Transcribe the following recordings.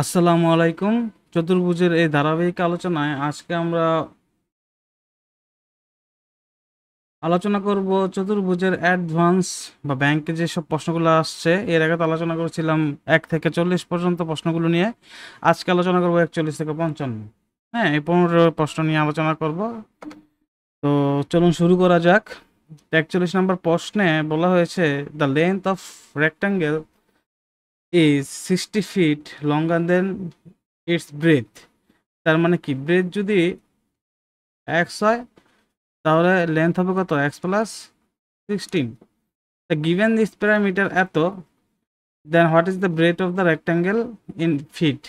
আসসালামু আলাইকুম। চতুর্ভুজের এই ধারাবাহিক আলোচনায় আজকে আমরা আলোচনা করব চতুর্ভুজের অ্যাডভান্স বা ব্যাংকে যেসব প্রশ্নগুলো আসছে। এর আগে তো আলোচনা করেছিলাম 1 থেকে 40 পর্যন্ত প্রশ্নগুলো নিয়ে। আজকে আলোচনা করব 41 থেকে 55। হ্যাঁ, এই 15 প্রশ্ন নিয়ে আলোচনা করব। তো চলুন শুরু করা যাক। 41 নম্বর প্রশ্নে বলা হয়েছে, the length of rectangle is 60 feet longer than its breadth. তার মানে কি, ব্রেথ যদি এক্স হয় তাহলে লেন্থ হবে কত, X plus 16। Given this parameter এত, then what is the breadth of the rectangle in feet.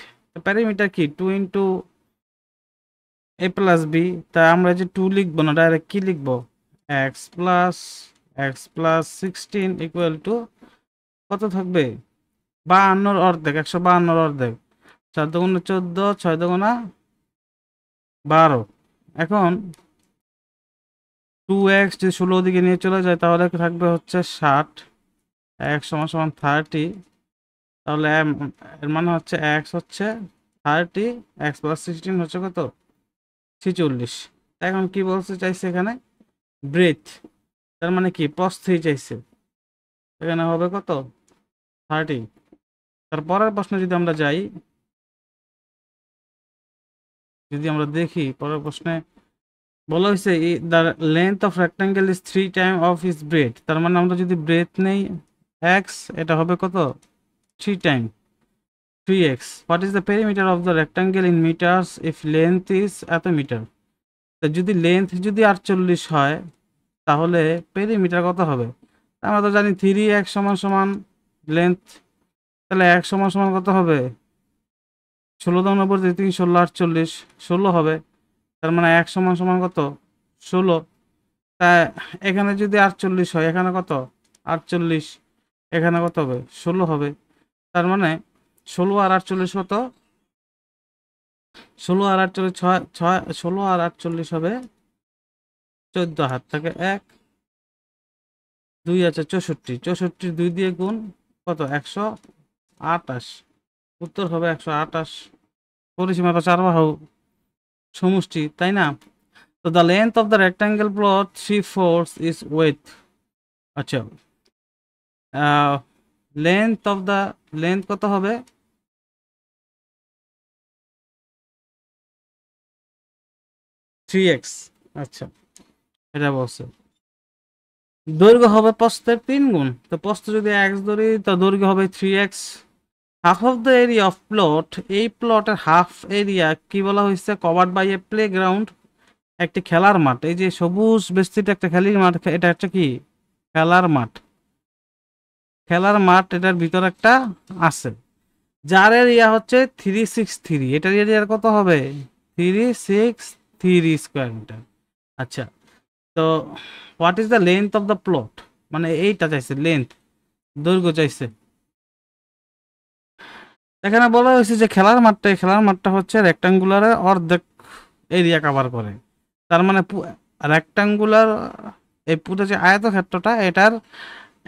Parameter কি, 2 ইন্টু এ প্লাস বি। তা আমরা যে 2 লিখবো না, ডাইরেক্ট কি লিখবো, এক্স প্লাস 16 ইকুয়াল টু কত থাকবে, 52 অর্ধেক, 152 অর্ধেক। 4 দুগুণে 14, 6 দুগুণা 12। এখন 2x যদি 16 দিকে নিয়ে চলে যায় তাহলে থাকবে হচ্ছে 60, x সমান সমান 30। তাহলে এর মানে হচ্ছে x হচ্ছে 30, x প্লাস 16 হচ্ছে কত, 46। এখন কি বলতে চাইছে এখানে, ব্রেথ, তার মানে কি প্রস্থই চাইছে। এখানে হবে কত, 30। তারপরের প্রশ্নে যদি আমরা যাই, যদি আমরা দেখি পরের প্রশ্নে বলা হয়েছে the length of rectangle is 3 time of is breadth. তার মানে আমরা যদি ব্রেথ নেই এক্স, এটা হবে কত, 3 time 3x. What is the perimeter of the rectangle in meters if length is এত মিটার? তো যদি লেন্থ যদি 48 হয় তাহলে পেরিমিটার কত হবে? আমরা তো জানি 3x সমান সমান লেন্থ, তাহলে x সমান সমান কত হবে, 16 দাও উপর 3, 16 48, 16 হবে। তার মানে x সমান সমান কত, 16। তা এখানে যদি 48 হয়, এখানে কত, 48, এখানে কত হবে, 16 হবে। তার মানে 16 আর 48 কত, 16 আর 48 ছয় ছয়, 16 আর 48 হবে 14, হাত থেকে 1, 2 আছে 64, 64 2 দিয়ে গুণ কত, 128। উত্তর হবে 128। পরিসীমা তো 4 বাহু সমষ্টি, তাই না? তো the length of the rectangle plot 3/4 is with. আচ্ছা, লেন্থ অফ দ্য, লেন্থ কত হবে, 3x। আচ্ছা, এটা বলছে দৈর্ঘ্য হবে প্রস্থের 3 গুণ। তো প্রস্থ যদি x ধরি তো দৈর্ঘ্য হবে 3x। Half of the area of plot, এই প্লটের হাফ এরিয়া কি বলা হয়েছে, covered by a playground, একটি খেলার মাঠ। এই যে সবুজ বেষ্টিত একটা খেলার মাঠ, এটা হচ্ছে কি, খেলার মাঠ। খেলার মাঠ এটার ভিতর একটা আছে, যার এরিয়া হচ্ছে 363। এটার এরিয়ার কত হবে, 363 স্কোয়ার মিটার। আচ্ছা, তো what is the length of the plot, মানে এইটা চাইছে লেন্থ, দৈর্ঘ্য চাইছে। এখানে বলা হয়েছে যে খেলার মাঠটা হচ্ছে রেক্টাঙ্গুলারের অর্ধেক এরিয়া কভার করে। তার মানে রেক্টাঙ্গুলার এই পুরো যে আয়তক্ষেত্রটা, এটার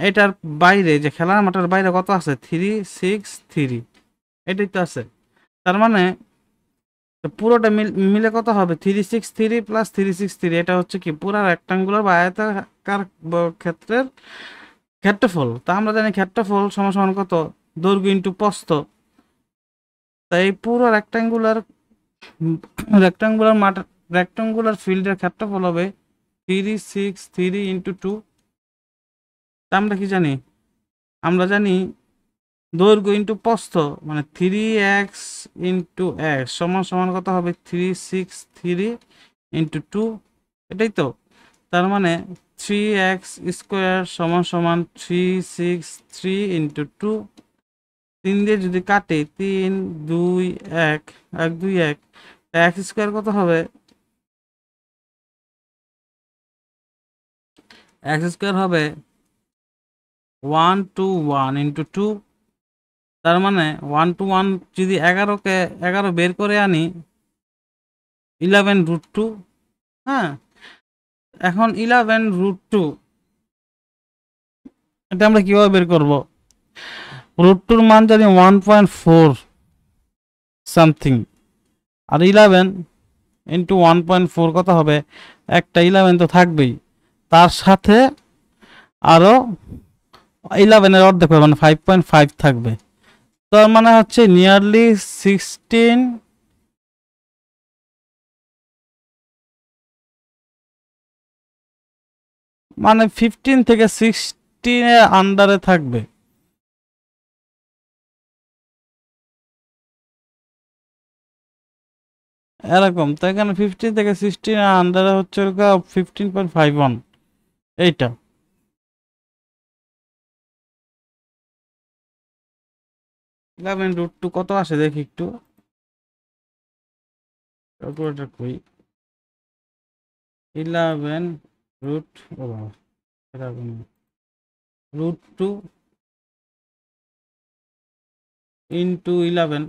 এটার বাইরে, যে খেলার মাঠের বাইরে কত আছে, 363, এটাই তো আছে। তার মানে পুরোটা মিলে কত হবে, 363 প্লাস 363, এটা হচ্ছে কি পুরা রেক্টাঙ্গুলার বা আয়তাকার ক্ষেত্রের ক্ষেত্রফল। তা আমরা জানি ক্ষেত্রফল সমান সমান কত, দৈর্ঘ্য ইন্টু প্রস্থ। তাই পুরো রেক্টাঙ্গুলার মাঠ, রেক্টাঙ্গুলার ফিল্ডের ক্ষেত্রফল হবে 363 ইন্টু 2। তা আমরা কি জানি, আমরা জানি দৈর্ঘ্য ইন্টু প্রস্থ মানে 3x ইন্টু x সমান সমান কত হবে, 363 ইন্টু 2, এটাই তো। তার মানে 3x স্কোয়ার সমান সমান 363 ইন্টু 2। 3 দিয়ে যদি কাটে, 3 2 1, 1 2 1, x স্কোয়ার কত হবে, x স্কোয়ার হবে 121 ইন্টু 2। তার মানে 121 যদি 11কে 11 বের করে আনি, 11√2। হ্যাঁ, এখন 11√2 এটা আমরা কিভাবে বের করব, √2 মান জানি 1.4। সামথিং। আর 11 ইন্টু 1.4 কত হবে? একটা 11 তো থাকবেই, তার সাথে আরো 11 অর্ধেক হবে, মানে 5.5 থাকবে। তার মানে হচ্ছে নিয়ারলি 16, মানে 15 থেকে 16 এর আন্ডারে থাকবে। এরকম তো এখানে 15 থেকে 16 এর আন্ডারে হচ্ছে 15.51, এইটা। 11√2 কত আসে দেখি একটু, ক্যালকুলেটর কই। 11 রুট, ও বাবা, 11√2 ইন্টু 11,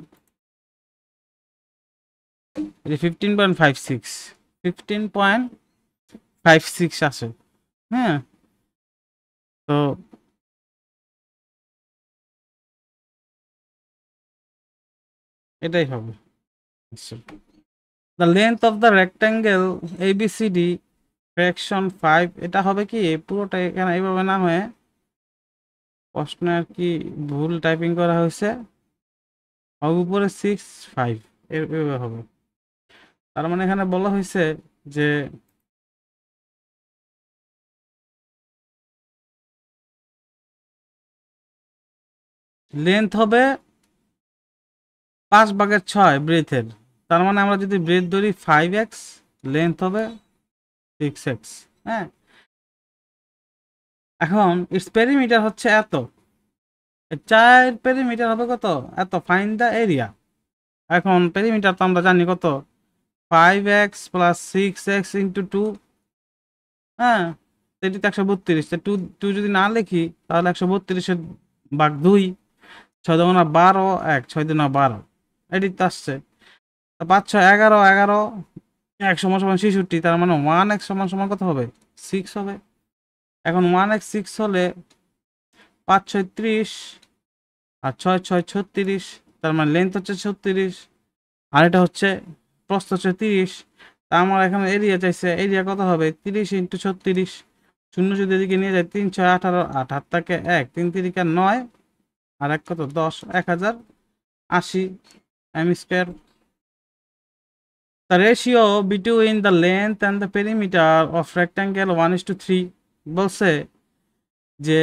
15.56, 15.56 আসে। হ্যাঁ, তো এটাই হবে। The length of the rectangle ABCD fraction 5, এটা হবে কি পুরোটা এখানে এইভাবে না হয়ে প্রশ্নে আর কি ভুল টাইপিং করা হয়েছে, হবে উপরে 6, 5 এভাবে হবে। তার মানে এখানে বলা হয়েছে যে লেন্থ হবে 5/6 ব্রেথের। তার মানে আমরা যদি ব্রেথ ধরি 5x, লেন্থ হবে 6x। হ্যাঁ, এখন ইটস পেরিমিটার হচ্ছে এত, 4 পেরিমিটার হবে কত? এত। Find the area. এখন পেরিমিটার তো আমরা জানি কত, 5x প্লাস 6x ইন্টু 2। হ্যাঁ, এটি তো 132, টু টু যদি না লিখি তাহলে 132 ভাগ 2, 6 × 12, 6 × 12, এটি তো আসছে। 5, 6, 11, 11, 1 = 66, তার মানে 1x = কত হবে? 6 হবে। এখন 1x 6 হলে 5, 6, 30, আর 6, 6, 36, তার মানে লেন্থ হচ্ছে 36, আর এটা হচ্ছে প্রস্থ হচ্ছে 30। তা আমার এখানে এরিয়া চাইছে, এরিয়া কত হবে? 30 × 36, শূন্য যদি এদিকে নিয়ে যায় 3, 6, 18, 8, 8 থেকে 1, 3 3 9, আর 1 কত? 10, 1080 m²। The ratio between the length and the perimeter of rectangle 1:3 বলছে যে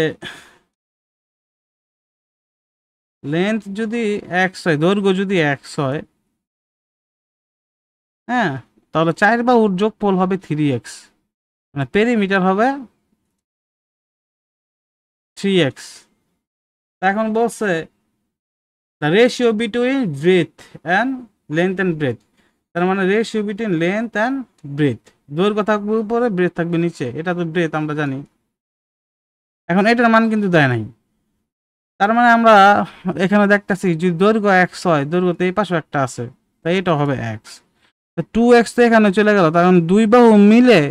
লেন্থ যদি x হয়, দৈর্ঘ্য যদি x হয়, হ্যাঁ, তাহলে 4 বা ওর যোগফল হবে 3x, মানে পেরিমিটার হবে 3x। এখন বলছে the ratio between breadth and length and breadth, তার মানে ratio between length and breadth, দৈর্ঘ্য থাকবে উপরে, ব্রেথ থাকবে নিচে, এটা তো ব্রেথ আমরা জানি। এখন এটার মান কিন্তু দেয় নাই, তার মানে আমরা এখানে দেখতেছি যদি দৈর্ঘ্য x হয়, দৈর্ঘ্য তো এই পাশে একটা আছে, তাই এটা হবে x। 2x তো এখানে চলে গেল, তখন দুই বাহু মিলে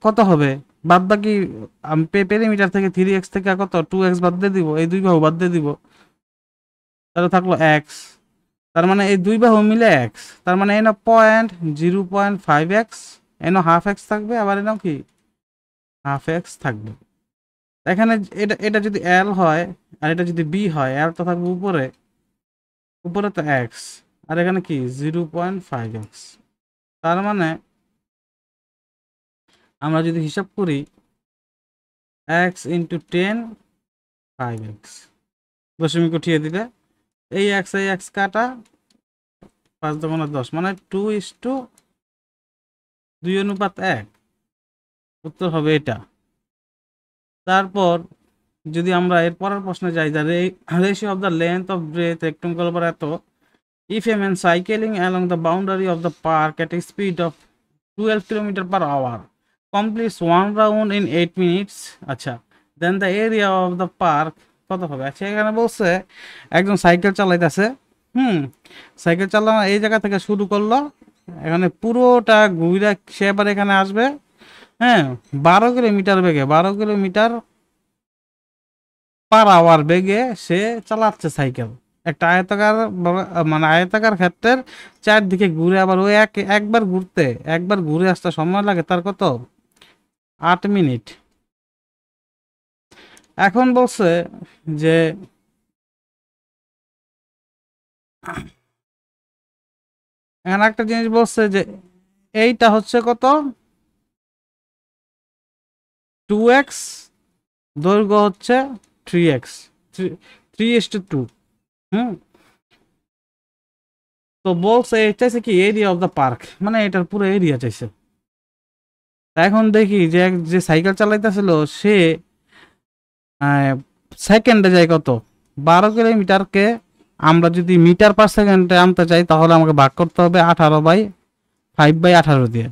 কত হবে? বাদ বাকি পেরিমিটার থেকে 3x থেকে কত 2x বাদ দিয়ে দিব, এই দুই বাহু বাদ দিয়ে দিব, তাহলে থাকলো x। তার মানে এই দুই বাহু মিলে x, তার মানে এনো 0.5x, এনো হাফ x থাকবে, আবার এনো কি হাফ x থাকবে। এখানে এটা এটা যদি l হয় আর এটা যদি b হয়, l তো থাকবে উপরে, উপরে তো x, আর এখানে কি 0.5x। তার মানে আমরা যদি হিসাব করি x × 10, 5x, দশমিক উঠিয়ে দিলে এই x এই x কাটা, 5 × 10, মানে 2:2:1, উত্তর হবে এটা। তারপর যদি আমরা এর পরের প্রশ্নে যাই, the ratio of the length of breadth rectangle over এত, if a man cycling along the boundary of the park at a speed of 12 km/h completes one round in 8 minutes, আচ্ছা, then the area of the park কত হবে? আচ্ছা, এখানে বলছে একজন cycle চালাইতেছে, cycle চালানো এই জায়গা থেকে শুরু করলো, এখানে পুরোটা ঘুরে সে এবার এখানে আসবে। হ্যাঁ, 12 কিলোমিটার বেগে, 12 km/h বেগে সে চালাচ্ছে সাইকেল। একটা আয়তাকার মানে আয়তাকার ক্ষেত্রের চারদিকে ঘুরে আবার ওই একবার ঘুরতে, একবার ঘুরে আসতে সময় লাগে তার কত, 8 মিনিট। এখন বলছে যে এখানে একটা জিনিস বলছে যে এইটা হচ্ছে কত, 2x, দৈর্ঘ্য হচ্ছে 3x, 3:2। হুম, তো বলছে এটা চাইছে কি এরিয়া অফ দ্য পার্ক, মানে এটার পুরো এরিয়া চাইছে। এখন দেখি যে যে সাইকেল চালাইতেছিল সে সেকেন্ডে যায় কত, 12 কিলোমিটারকে আমরা যদি মিটার পার সেকেন্ডে আনতে চাই তাহলে আমাকে ভাগ করতে হবে 18/5/18 দিয়ে।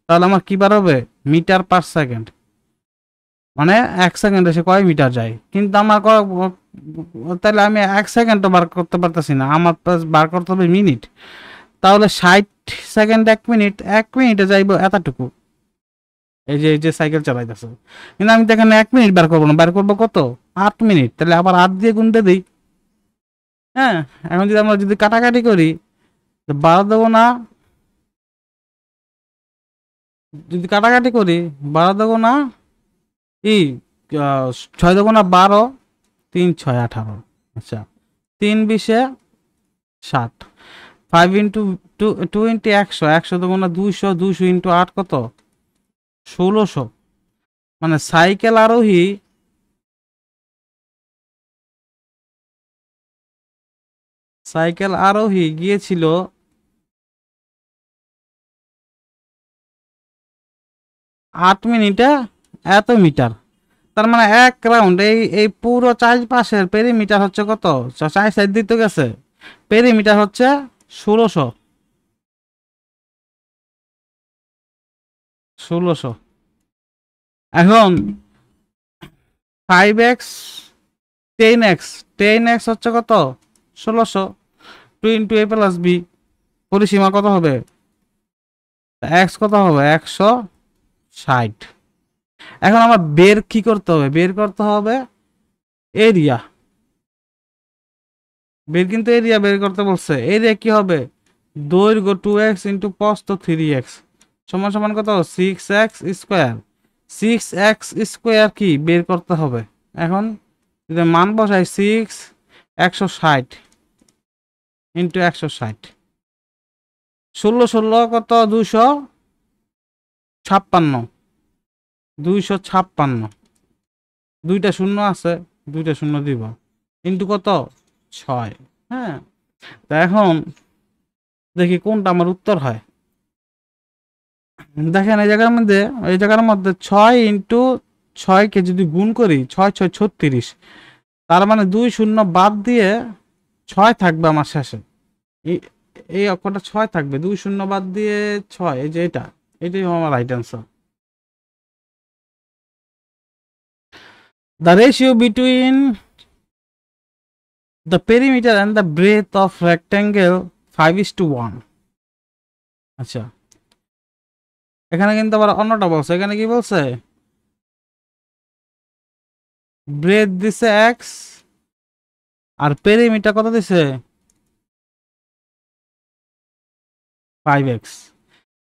তাহলে আমার কি বার হবে, মিটার পার সেকেন্ড, মানে 1 সেকেন্ডে সে কয় মিটার যায়। কিন্তু আমার তাহলে আমি 1 সেকেন্ডও বার করতে পারতেছি না, আমার বার করতে হবে মিনিট। তাহলে 60 সেকেন্ড 1 মিনিট, 1 মিনিটে যাইব এতটুকু। এই যে সাইকেল চালাইতেছে, কিন্তু আমি তো এখানে 1 মিনিট বার করবো না, বার করবো কত, 8 মিনিট। তাহলে আবার 8 দিয়ে গুনতে দিই। হ্যাঁ, এখন যদি আমরা যদি কাটাকাটি করি, 12 দেবো না, যদি কাটাকাটি করি 12 দেবো না ই 6 দেবো না 12, 3 6 18। আচ্ছা, 3 20 60, 5 × 2 × 100, 100 দেবো না 200, 200 × 8 কত, 1600। মানে সাইকেল আরোহী গিয়েছিল 8 মিনিটে এত মিটার। তার মানে এক রাউন্ড এই এই পুরো চারপাশের পেরিমিটার হচ্ছে কত, 4 সাইড দিতে গেছে, পেরিমিটার হচ্ছে 1600। 1600। এখন 5x 10x, 10x হচ্ছে কত, 1600। 2 × a + b, পরিসীমা কত হবে, x কত হবে, 160। এখন আমার বের কি করতে হবে, বের করতে হবে এরিয়া। কিন্তু এরিয়া বের করতে বলছে, এরিয়া কি হবে, দৈর্ঘ্য 2x × প্রস্থ 3x সমান সমান কত, 6x²। 6x² কি বের করতে হবে। এখন যদি মান বসাই 160 × 160, 16 কত, 256, 256, দুইটা শূন্য আছে, দুইটা শূন্য দিব, কিন্তু কত, 6। হ্যাঁ, তা এখন দেখি কোনটা আমার উত্তর হয়। দেখেন এই জায়গার মধ্যে 6 × 6কে যদি গুণ করি, 6 × 6 = 36। তার মানে 2 শূন্য বাদ দিয়ে 6 থাকবে আমার শেষে। এই এই অক্ষরটা 6 থাকবে, 2 শূন্য বাদ দিয়ে 6, এই যে এটাই আমার right answer. The ratio between the perimeter and the breadth of rectangle 5:1। আচ্ছা, এখানে কিন্তু আবার অন্যটা বলছে। এখানে কি বলছে, ব্রেথ দিছে x আর পেরিমিটার কত দিছে, 5x।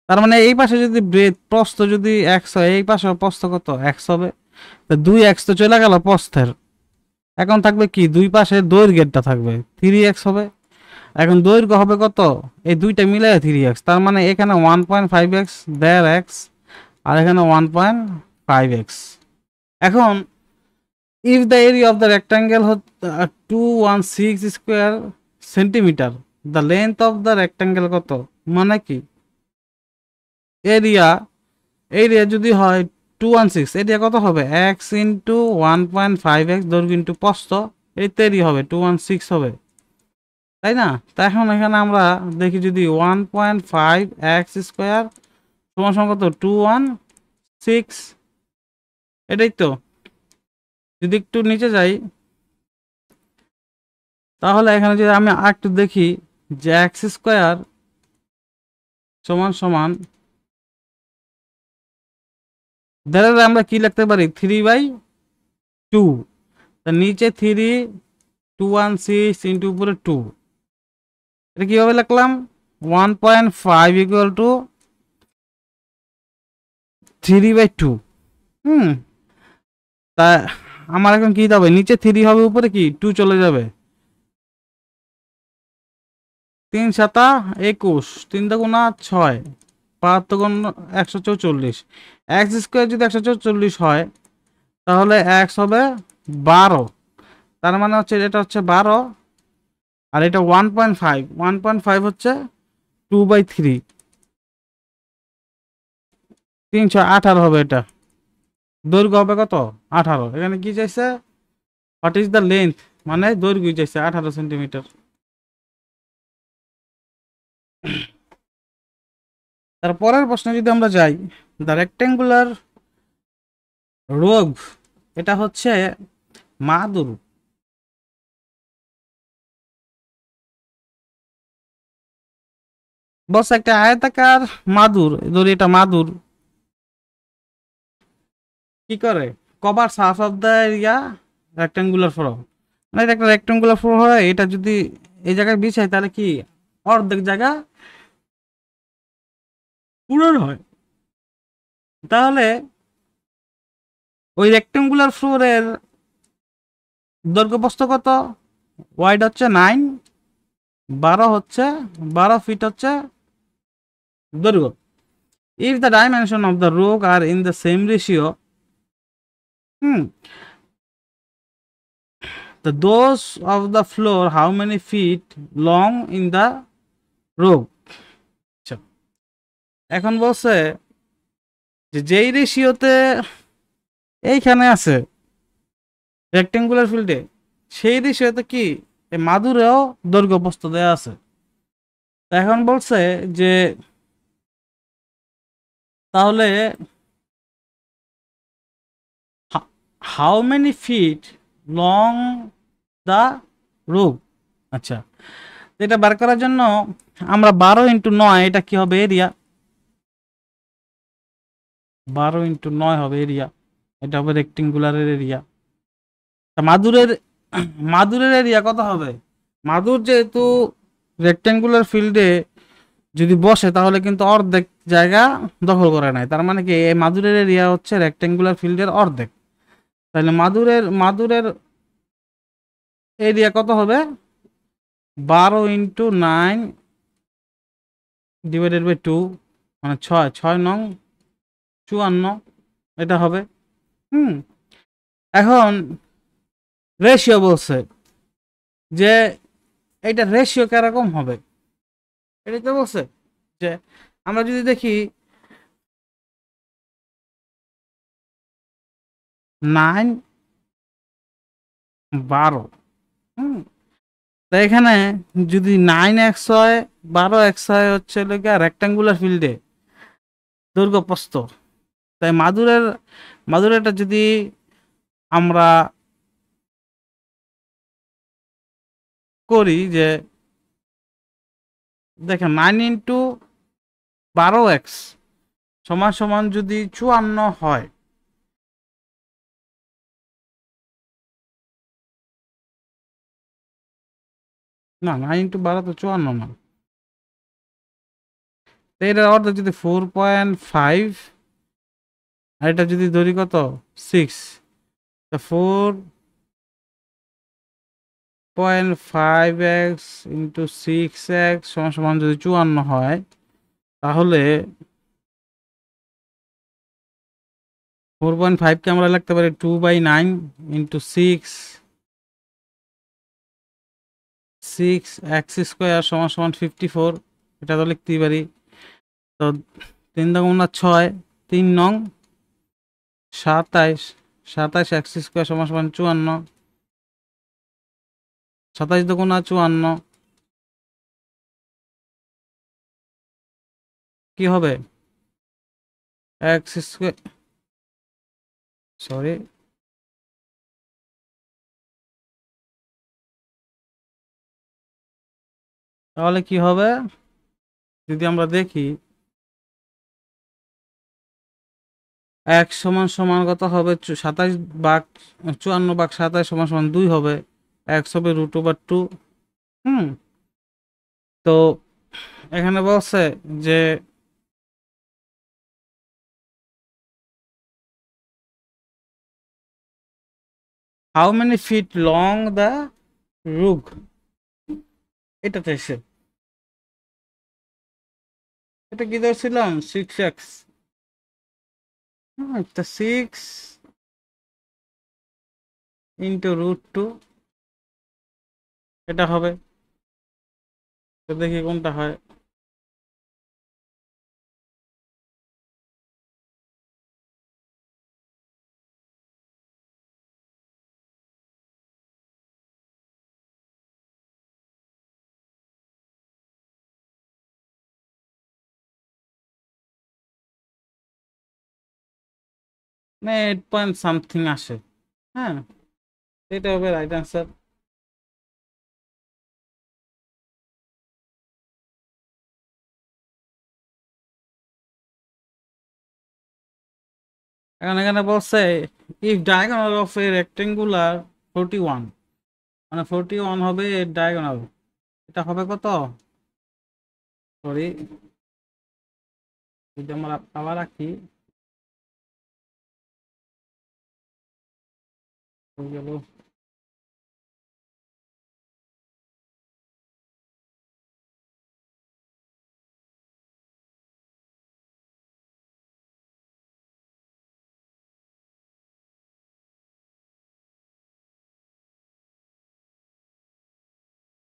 তার মানে এই পাশে যদি ব্রেথ প্রস্থ যদি x হয়, এই পাশে প্রস্থ কত, x হবে। তো 2x তো চলে গেল প্রস্থের, এখন থাকবে কি, দুই পাশে দৈর্ঘ্যটা থাকবে 3x হবে। এখন দৈর্ঘ্য হবে কত, এই দুইটা মিলে 3x। তার মানে এখানে 1.5x দেয়ার x, আর এখানে 1.5x। এখন if the area of the rectangle 216 square centimetre, the length of the rectangle কত, মানে কি এরিয়া, এরিয়া যদি হয় 216, এরিয়া কত হবে, x × 1.5x, দৈর্ঘ্য × প্রস্থ, এই তো এরিয়া হবে 216 হবে, তাই না। তা এখন এখানে আমরা দেখি যদি 1.5x² সমান সমান কত, 216, এটাই তো। যদি একটু নিচে যাই তাহলে এখানে যদি আমি আরেকটু দেখি যে x² সমান সমান, ধরে আমরা কি লিখতে পারি, 3/2। তার নিচে 3 216 ইন্টু উপরে 2, এটা কিভাবে লিখলাম? 1.5 ইকুয়াল টু 3/2। হুম, তা আমার এখন কি হবে, নিচে 3 হবে, উপরে কি 2 চলে যাবে। 3 7 21, 3 দুগুণা 6, 5 দুগুণ 144, এক্স স্কোয়ার যদি 144 হয় তাহলে এক্স হবে 12, তার মানে হচ্ছে এটা হচ্ছে 12, আর এটা 1.5, 1.5 হচ্ছে 2/3, 318 হবে। এটা দৈর্ঘ্য হবে কত? 18। এখানে কি চাইছে? হোয়াট ইজ দ্য লেন্থ, মানে দৈর্ঘ্য চাইছে 18 সেন্টিমিটার। তারপরের প্রশ্নে যদি আমরা যাই, দ্য রেক্টেঙ্গুলার রোগ, এটা হচ্ছে মাদুর। বস একটা আয়তাকার মাদুর, ধরি এটা মাদুর, কি করে? Cover half of the area rectangular floor, মানে এটা একটা রেক্টেঙ্গুলার ফ্লোর হয়, এটা যদি এই জায়গায় বিছাই তাহলে কি অর্ধেক জায়গা পূরণ হয়। তাহলে ওই রেক্টেঙ্গুলার ফ্লোরের দৈর্ঘ্য প্রস্থ কত? ওয়াইড হচ্ছে 9, 12 হচ্ছে 12 ফিট হচ্ছে দৈর্ঘ্য। If the dimension of the rug are in the same ratio, hmm, the those of the floor how many feet long in the row? আচ্ছা, এখন বলছে যে যেই রেশিওতে এইখানে আছে রেক্টেঙ্গুলার ফিল্ডে, সেই রেশিওতে কি এই মাদুরেও দৈর্ঘ্য প্রস্থ দেয়া আছে। এখন বলছে যে তাহলে হাউ মেনি ফিট লং দা রোগ। আচ্ছা, এটা বার করার জন্য আমরা 12 × 9, এটা কি হবে? এরিয়া। 12 × 9 হবে এরিয়া, এটা হবে রেক্টেঙ্গুলারের এরিয়া। মাদুরের মাদুরের এরিয়া কত হবে? মাদুর যেহেতু রেক্টেঙ্গুলার ফিল্ডে যদি বসে তাহলে কিন্তু অর্ধেক জায়গা দখল করে নেয়, তার মানে কি এই মাদুরের এরিয়া হচ্ছে রেক্টেঙ্গুলার ফিল্ডের অর্ধেক। তাহলে মাদুরের এরিয়া কত হবে? 12 × 9 ডিভাইডেড বাই 2, মানে 6, 6 নং 54, এটা হবে। হুম, এখন রেশিও বলছে যে এইটা রেশিও কিরকম হবে, এটাই তো বলছে। যে আমরা যদি দেখি 9, 12, হুম, তো এখানে যদি 9x হয়, 12x হয় হচ্ছে রেক্টাঙ্গুলার ফিল্ডে দৈর্ঘ্য প্রস্থ। তাই মাদুরেরটা যদি আমরা করি যে দেখেন 9 × 12x সমান সমান যদি 54 হয়, না 9 × 12 তো 54 না, তো এটার অর্ধেক যদি 4.5, আর এটা যদি ধরি কত 6, 4.5x × 6x সমান সমান যদি 54 হয়, তাহলে 4.5কে আমরা লিখতে পারি 2/9 × 6x² সমান সমান 54, এটা তো লিখতেই পারি। তো 3 × 6, 3 নং 27, 27x² সমান সমান 54, 27 × 54 কি হবে? x², সরি, তাহলে কি হবে যদি আমরা দেখি x সমান সমান কত হবে? 27 ভাগ 54 ভাগ 27 সমান সমান 2 হবে। এক্স হবে √/2। হুম, তো এখানে বলছে যে how many feet long the রুগ, এটা চাইছে। এটা কি ধরছিলাম 6x, এটা 6 × √2, এটা হবে। তো দেখি কোনটা হয়। মানে 8 পয়েন্ট সামথিং আসে। হ্যাঁ, এটা হবে রাইট অ্যান্সার। এখন এখানে বলছে if diagonal of A rectangular 41, মানে 41 হবে এর ডায়াগোনাল, এটা হবে কত? সরি, যদি আমরা আবার রাখি হয়ে গেল।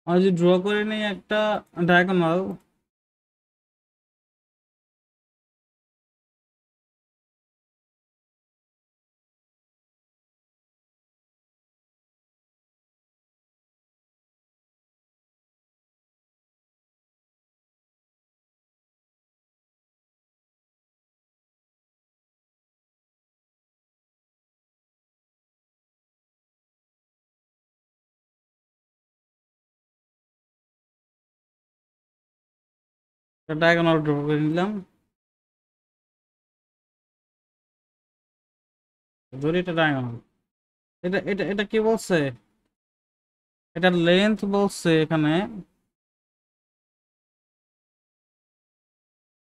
আমরা যদি ড্র করে নিই একটা ডায়াগোনাল, ডায়াগোনাল ড্র করে নিলাম, ধরি এটা ডায়াগোনাল। এটা এটা এটা কি বলছে? এটার লেন্থ বলছে এখানে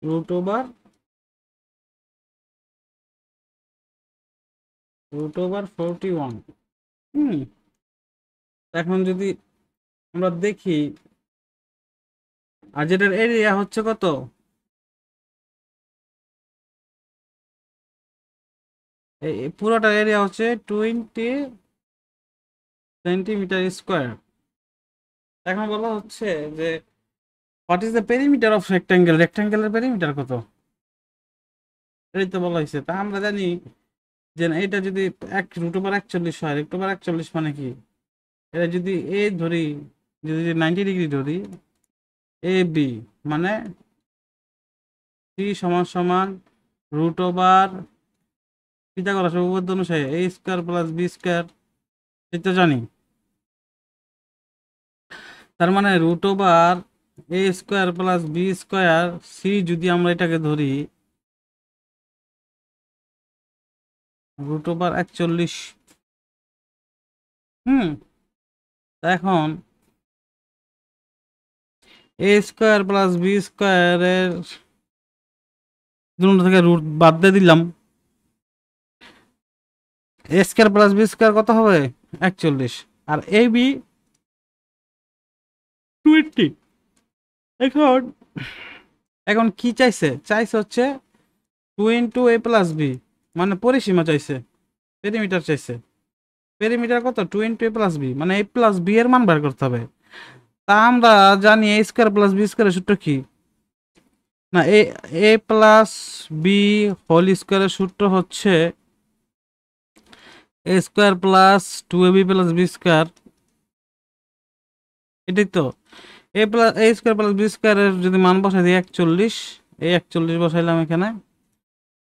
√/, √/41। হুম, এখন যদি আমরা দেখি, আর যেটার এরিয়া হচ্ছে কত, এই পুরোটার এরিয়া হচ্ছে 20 সেন্টিমিটার স্কোয়ার। এখন বলা হচ্ছে যে what is the perimeter of rectangle, রেক্ট্যাঙ্গেলের পেরিমিটার কত, এই তো বলা হয়েছে। তা আমরা জানি যে না, এটা যদি √/41 হয়, √/41 মানে কি, এটা যদি এ ধরি, যদি 90 ডিগ্রি ধরি, এ বি, মানে C = পিথাগোরাস উপপাদ্য অনুসারে a² + b², এটা জানি। তার মানে √/a² + b², সি যদি আমরা এটাকে ধরি √/41। হুম, এখন a² + b² এর দুটো থেকে রুট বাদ দিয়ে দিলাম, a² + b² কত হবে? 41। আর এ বি 20। এখন এখন কি চাইছে? চাইছে হচ্ছে 2 × a + b, মানে পরিসীমা চাইছে, পেরিমিটার চাইছে। পেরিমিটার কত? 2 × a + b, মানে a + b এর মান বের করতে হবে। তা আমরা জানি a² + b² এর সূত্র কি? না, a+b² সূত্র হচ্ছে a² + 2ab + b²। এটাই তো। a² + b² এর যদি মান বসাই দিই 41, এই 41 বসাইলাম এখানে।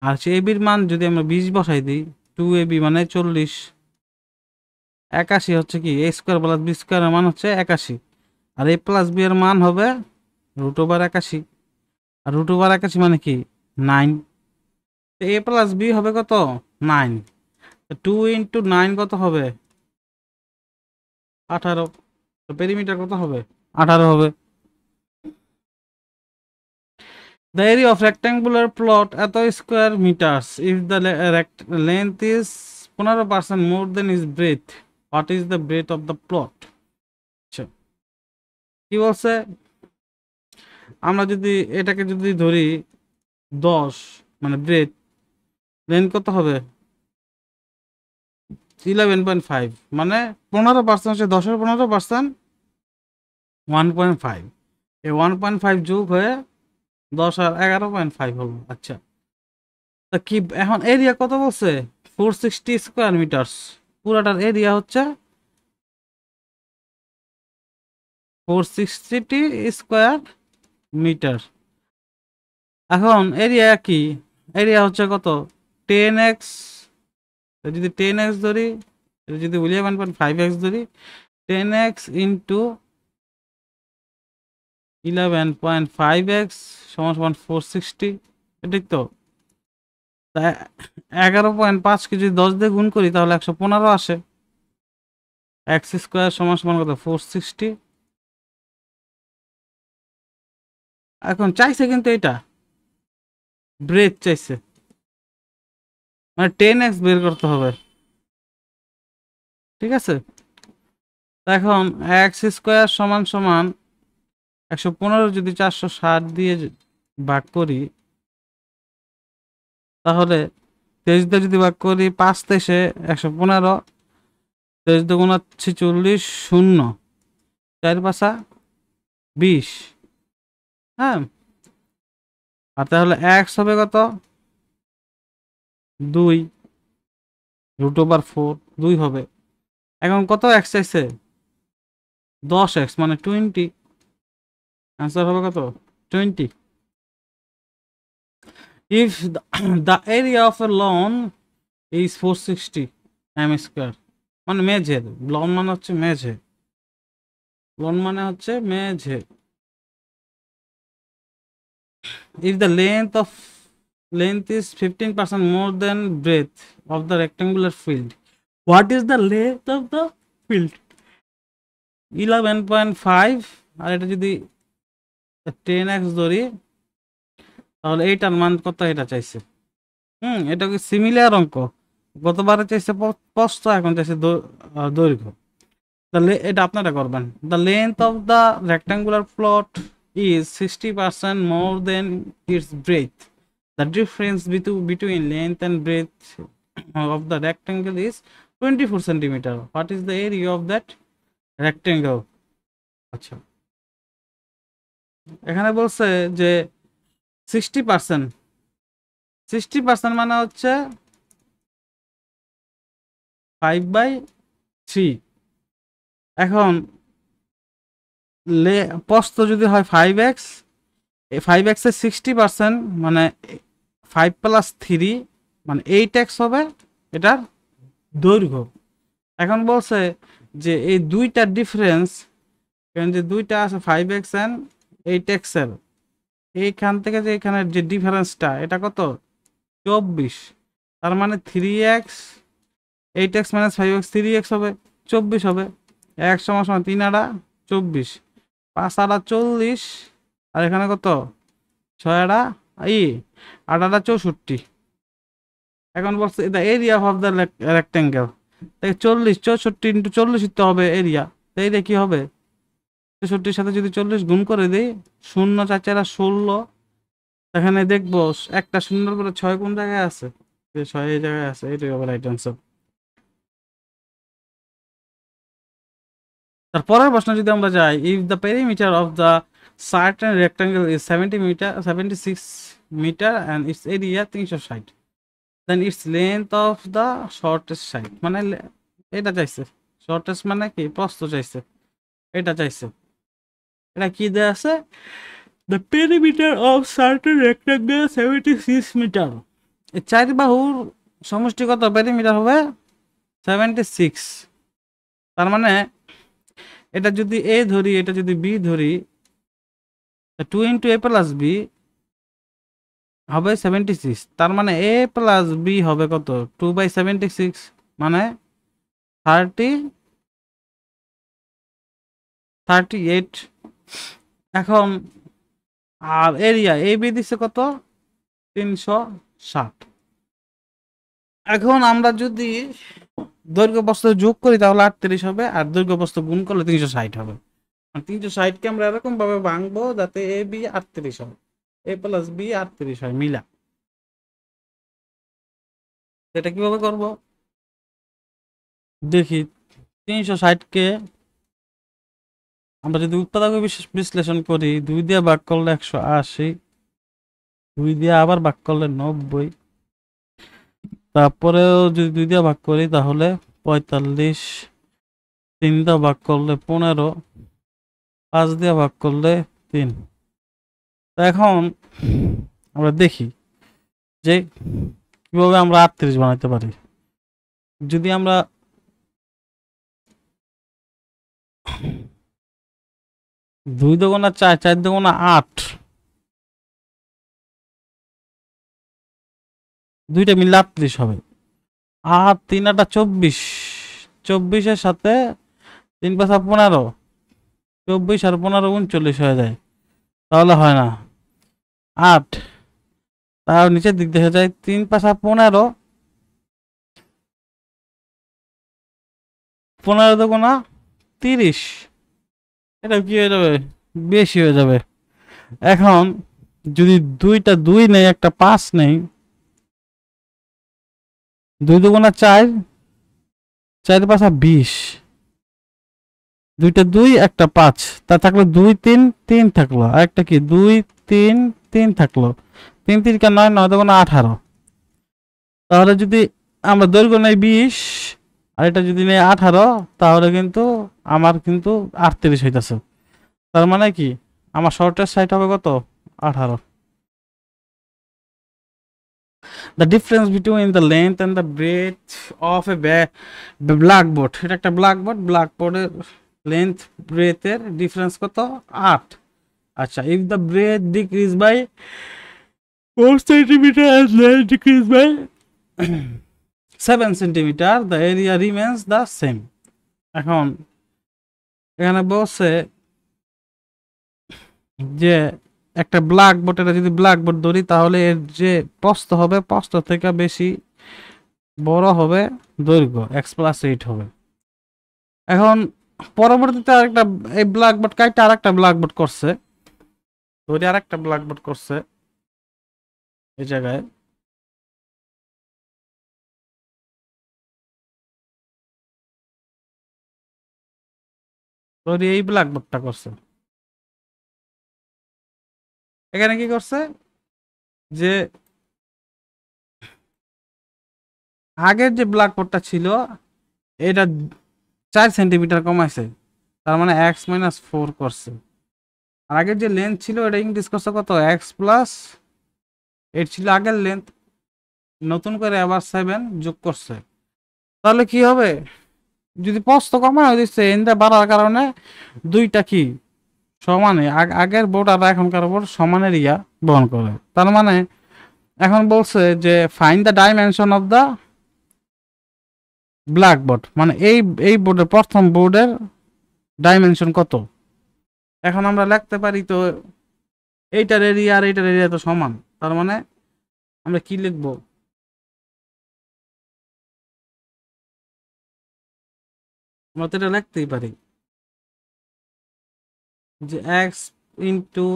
আর সে এবির মান যদি আমরা 20 বসাই দিই, 2ab মানে 40, 81 হচ্ছে কি a² + b² এর মান হচ্ছে 81। আর a+b এর মান হবে √/81। আর √/81 মানে কি 9। a+b হবে কত? 9। 2 × 9 কত হবে? 18, তো পেরিমিটার কত হবে? 18 হবে। The area of rectangular plot এত square meters if the length is 15% more than its breadth. What is the breadth of the plot? আচ্ছা, কি বলছে, আমরা যদি এটাকে যদি ধরি 10, মানে ব্রেথ, লেন্থ কত হবে? 11.5, মানে 15% হচ্ছে 10-এর 15%, 1.5। এই 1.5 যোগ হয়ে 10 আর 11.5 হলো। আচ্ছা, তা কি এখন এরিয়া কত বলছে? 460 স্কোয়ার মিটার। পুরাটার এরিয়া হচ্ছে 460 স্কোয়ার মিটার। এখন এরিয়া কি? এরিয়া হচ্ছে কত? 10x, যদি 10x ধরি, যদি 11.5x ধরি, 10x ইন্টু 11.5x সমান 460, ঠিক তো? তা 11.5কে যদি 10 দিয়ে গুণ করি তাহলে 115 আসে। এক্স স্কোয়ার সমান কত? 460। এখন চাইছে কিন্তু এটা ব্রেথ চাইছে, মানে 10x বের করতে হবে, ঠিক আছে? এখন এক্স স্কোয়ার সমান 115 যদি 460 দিয়ে ভাগ করি, তাহলে 23 দিয়ে যদি ভাগ করি, 5 তেইশে 115, 23 দুগুণ 46, 0, 4 5 20। হ্যাঁ, আর তাহলে এক্স হবে কত? 2 √4, 2 হবে। এখন কত এক্স চাইছে? 10x, মানে 20। অ্যান্সার হবে কত? 20। If the area of a lawn is 460 m², মানে মেঝে, লন মানে হচ্ছে মেঝে, লন মানে হচ্ছে মেঝে। If the length is 15% more than breadth of the rectangular field, what is the length of the field? 11.5, আর এটা যদি 10x ধরি তাহলে এইটার মান কত? এটা চাইছে। এটা কি সিমিলার অঙ্ক? গতবারে চাইছে প্রস্থ, এখন চাইছে দৈর্ঘ্য। তাহলে এটা আপনারা করবেন। The length of the rectangular plot is 60% more than its breadth. The difference between length and breadth of the rectangle is 24 centimeter. What is the area of that rectangle? আচ্ছা, এখানে বলছে যে 60%, 60% মানে হচ্ছে 5/3। এখন প্রস্থ যদি হয় 5x, এই 5x এর 60% মানে 5 + 3 মানে 8x হবে এটার দৈর্ঘ্য। এখন বলছে যে এই দুইটার ডিফারেন্স, যে দুইটা আছে 5x and 8x এর, এইখান থেকে যে এখানের যে ডিফারেন্সটা, এটা কত? 24। তার মানে 3x, 8x - 5x, 3x হবে, 24 হবে। x = 3 আড়া 24, 5 আড়া 40, আর এখানে কত? 6 আড়া 8 আড়া 64। এখন বলছে the area of the rectangle, তাই 40, 64 × 40 দিতে হবে এরিয়া। তো এইটা কি হবে? 64-এর সাথে যদি 40 গুণ করে দিই, 0 4 4 16, এখানে দেখবো একটা 0-এর পরে 6 কোন জায়গায় আছে? 6 এই জায়গায় আছে, এটাই হবে রাইট অ্যান্সার। তারপরের প্রশ্ন যদি আমরা যাই, if the perimeter of the certain rectangle is 76 metre and its area 360, then its length of the shortest side, মানে এটা চাইছে। শর্টেস্ট মানে কি? প্রস্থ চাইছে, এটা চাইছে। এটা কি দেয়া আছে? The perimeter of certain rectangle 76 metre. এই 4 বাহুর সমষ্টি কত পেরিমিটার হবে? 76। তার মানে এটা যদি এ ধরি, এটা যদি বি ধরি, 2 × a + b হবে 76। তার মানে a + b হবে কত? 2/76, মানে 30 38। এখন আর এরিয়া এ বি দিছে কত, 360। এখন আমরা যদি দৈর্ঘ্য প্রস্থ যোগ করি তাহলে 38 হবে, আর দৈর্ঘ্য প্রস্থ গুণ করলে 360 হবে। 360 কে আমরা এরকম ভাবে ভাঙবো যাতে এ বি 38 হয়, এ প্লাস বি 38 হয় মিলা। এটা কিভাবে করব দেখি। 360 কে আমরা যদি উৎপাদক বিশ্লেষণ করি, 2 দিয়ে ভাগ করলে 180, 2 দিয়ে আবার ভাগ করলে 90, তারপরেও যদি 2 দিয়ে ভাগ করি তাহলে 45, 3 দিয়ে ভাগ করলে 15, 5 দিয়ে ভাগ করলে 3। এখন আমরা দেখি যে কিভাবে আমরা 38 বানাইতে পারি। যদি আমরা 2 দুগুণা 4, 4 দুগুণা 8, দুইটা মিলে 38 হবে। আর 3 আটা 24, 24-এর সাথে 3 পাঁচা 15, 24 আর 15 39 হয়ে যায়, তাহলে হয় না। 8, তার নিচের দিক দেখা যায় 3 পাঁচা 15, 15 দুগুণা 30, এটা কি হয়ে যাবে, বেশি হয়ে যাবে। এখন যদি দুইটা 2 নেই একটা 5 নেই, 2 দুগুণা 4, 4 পাঁচা 20, দুইটা 2 একটা 5, তা থাকলো 2 3 3 থাকলো, আর একটা কি 2 3 3 থাকলো, 3 3 কে 9, 9 দুগুণা 18। তাহলে যদি আমরা দৈর্ঘ্য নেই 20 আর এটা যদি নেই 18, তাহলে কিন্তু আমার কিন্তু 38 হইতাছে। তার মানে কি আমার শর্টের সাইড হবে কত, 18। The difference between the length and the breadth of a blackboard, এটা একটা ব্ল্যাকবোর্ডের লেন্থ ব্রেথের ডিফারেন্স কত, 8। আচ্ছা, if the breadth decrease by 4 centimeter and length decrease by 7 centimeter, the area remains the same. এখন এখানে বলছে যে একটা ব্ল্যাকবোর্ড, এটা যদি ব্ল্যাকবোর্ড ধরি তাহলে এর যে প্রস্থ হবে, প্রস্থ থেকে বেশি বড় হবে দৈর্ঘ্য, x+8 হবে। এখন পরবর্তীতে আরেকটা এই ব্ল্যাকবোর্ড কাইটা আরেকটা ব্ল্যাকবোর্ড করছে, ধরি আরেকটা ব্ল্যাকবোর্ড করছে এই জায়গায়। ধরি এই ব্ল্যাকবোর্ডটা করছে, এখানে কি করছে যে আগের যে ব্ল্যাকবোর্ডটা ছিল এটা 4 সেন্টিমিটার কমাইছে, তার মানে x-4 করছে। আর আগের যে লেন্থ ছিল এটা ইনক্রিজ করছে কত, x+8 ছিল আগের লেন্থ, নতুন করে আবার 7 যোগ করছে। তাহলে কি হবে, যদি প্রস্থ কমায় দিচ্ছে এনটা বাড়ার কারণে দুইটা কি সমানে, আগের বোর্ড আর এখনকার বোর্ড সমান এরিয়া বহন করে। তার মানে এখন বলছে যে find the dimension of the blackboard, মানে এই বোর্ডের প্রথম বোর্ডের ডাইমেনশন কত। এখন আমরা লিখতে পারি তো এইটার এরিয়া আর এইটার এরিয়া তো সমান, তার মানে আমরা কি লিখবো, আমরা তো এটা লিখতেই পারি যে এক্স ইন্টু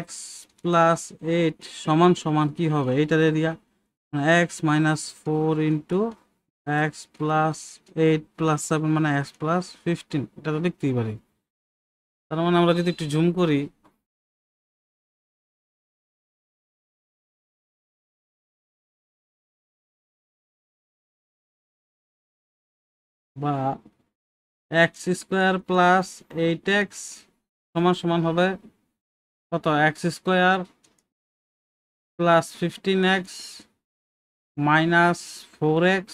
x+8 সমান সমান কি হবে, এইটার এরিয়া x-4 ইন্টু x+8+7 মানে x+15, এটা তো লিখতেই পারি। তার মানে আমরা যদি একটু জুম করি, বা x² + 8x সমান সমান হবে কত, x² + 15x -4x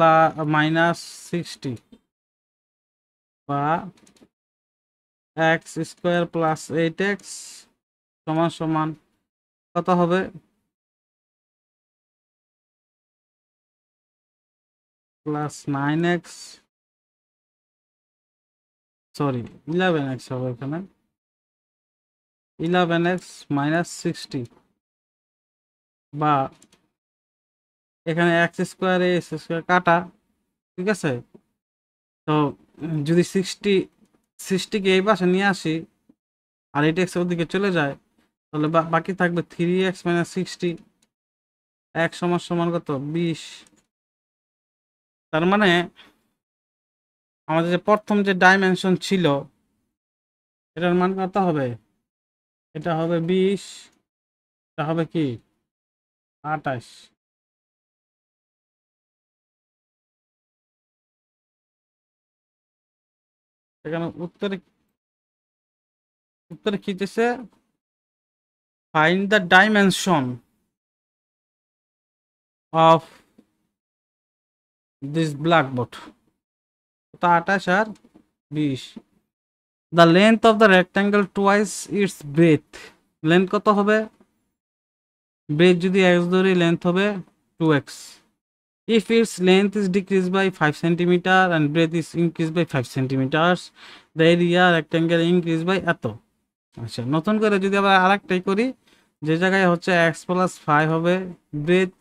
-60, বা x² + 8x সমান সমান কত হবে, +9x সরি 11x হবে এখানে 11x মাইনাস 60 বা এখানে এক্স স্কোয়ার এক্স স্কোয়ার কাটা, ঠিক আছে। তো যদি 60কে এই পাশে নিয়ে আসি আর এটা এক্স ওদিকে চলে যায়, তাহলে বাকি থাকবে 3x মাইনাস 60, এক সমান সমান কত 20। তার মানে আমাদের যে প্রথম যে ডাইমেনশন ছিল এটার মান কত হবে, এটা হবে 20, এটা হবে কি 28। এখানে উত্তরে উত্তরে কি দিতেছে, find the dimension of this blackboard. তা 28 আর 20। The length of the rectangle twice its breadth. Length কত হবে, ব্রেথ যদি এক্স ধরি লেন্থ হবে 2x। If its length is decreased by 5 centimeter and breadth is increased by 5 centimeters, the area rectangle increased by এত। আচ্ছা, নতুন করে যদি আবার আরেকটাই করি, যে জায়গায় হচ্ছে x প্লাস 5 হবে ব্রেথ,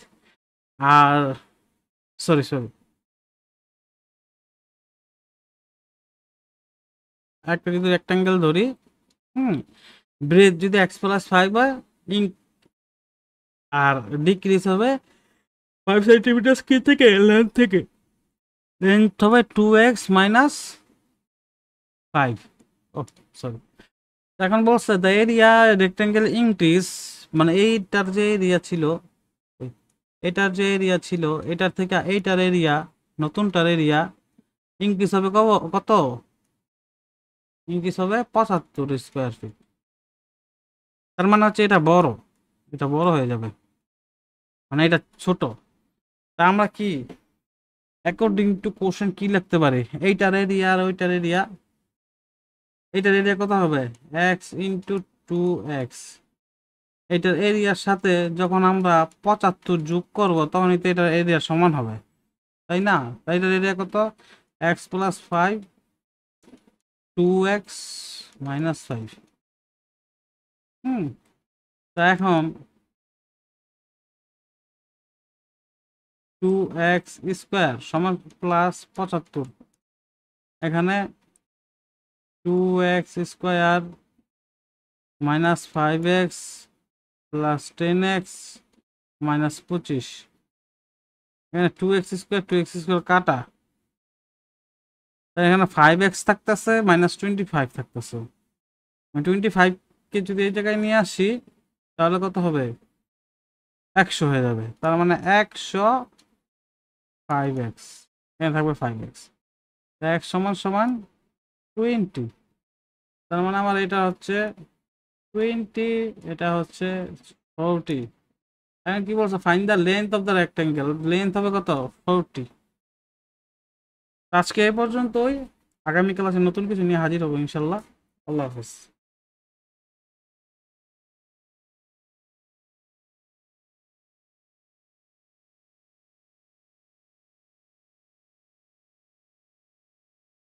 আর সরি একটা যদি রেক্ট্যাঙ্গেল ধরি, ব্রেথ যদি x প্লাস 5 হয়, আর ডিক্রিজ হবে 5 সেন্টিমিটার কি থেকে, লেন্থ থেকে। লেন্থ হবে 2x মাইনাস 5। ও সরি, এখন বলছে দ্য এরিয়া রেক্ট্যাঙ্গেল ইনক্রিজ, মানে এইটার যে এরিয়া ছিল, এটার যে এরিয়া ছিল এটার থেকে এইটার এরিয়া, নতুনটার এরিয়া ইনক্রিজ হবে কত, ইনক্রিজ হবে 75 স্কোয়ার ফিট। তার মানে হচ্ছে এটা বড় হয়ে যাবে, মানে এটা ছোট। তা আমরা কি অ্যাকর্ডিং টু কোশ্চেন কি লিখতে পারি, এইটার এরিয়া আর ওইটার এরিয়া, এইটার এরিয়া কত হবে এক্স ইন্টু 2x, এটার এরিয়ার সাথে যখন আমরা 75 যোগ করব তখন এটার এরিয়া সমান হবে, তাই না। তাই এটার এরিয়া কত, এক্স প্লাস 5 2x মাইনাস 5। তা এখন 2x স্কোয়ার সমান প্লাস 75, এখানে 2x square minus 5x plus 10x minus 25, এখানে 2x স্কোয়ার কাটা, এখানে 5x থাকতেছে মাইনাস 25 থাকতেছে, 25কে যদি এই জায়গায় নিয়ে আসি তাহলে কত হবে 100 হয়ে যাবে। তার মানে 100 5x, এখানে থাকবে 5x, x সমান সমান 20। তার মানে আমার এটা হচ্ছে 20, এটা হচ্ছে 40। এখন কি বলছো, find the length of the rectangle, length হবে কত 40। আজকে এ পর্যন্তই, আগামী ক্লাসে নতুন কিছু নিয়ে হাজির হবো ইনশাল্লাহ। আল্লাহ হাফেজ।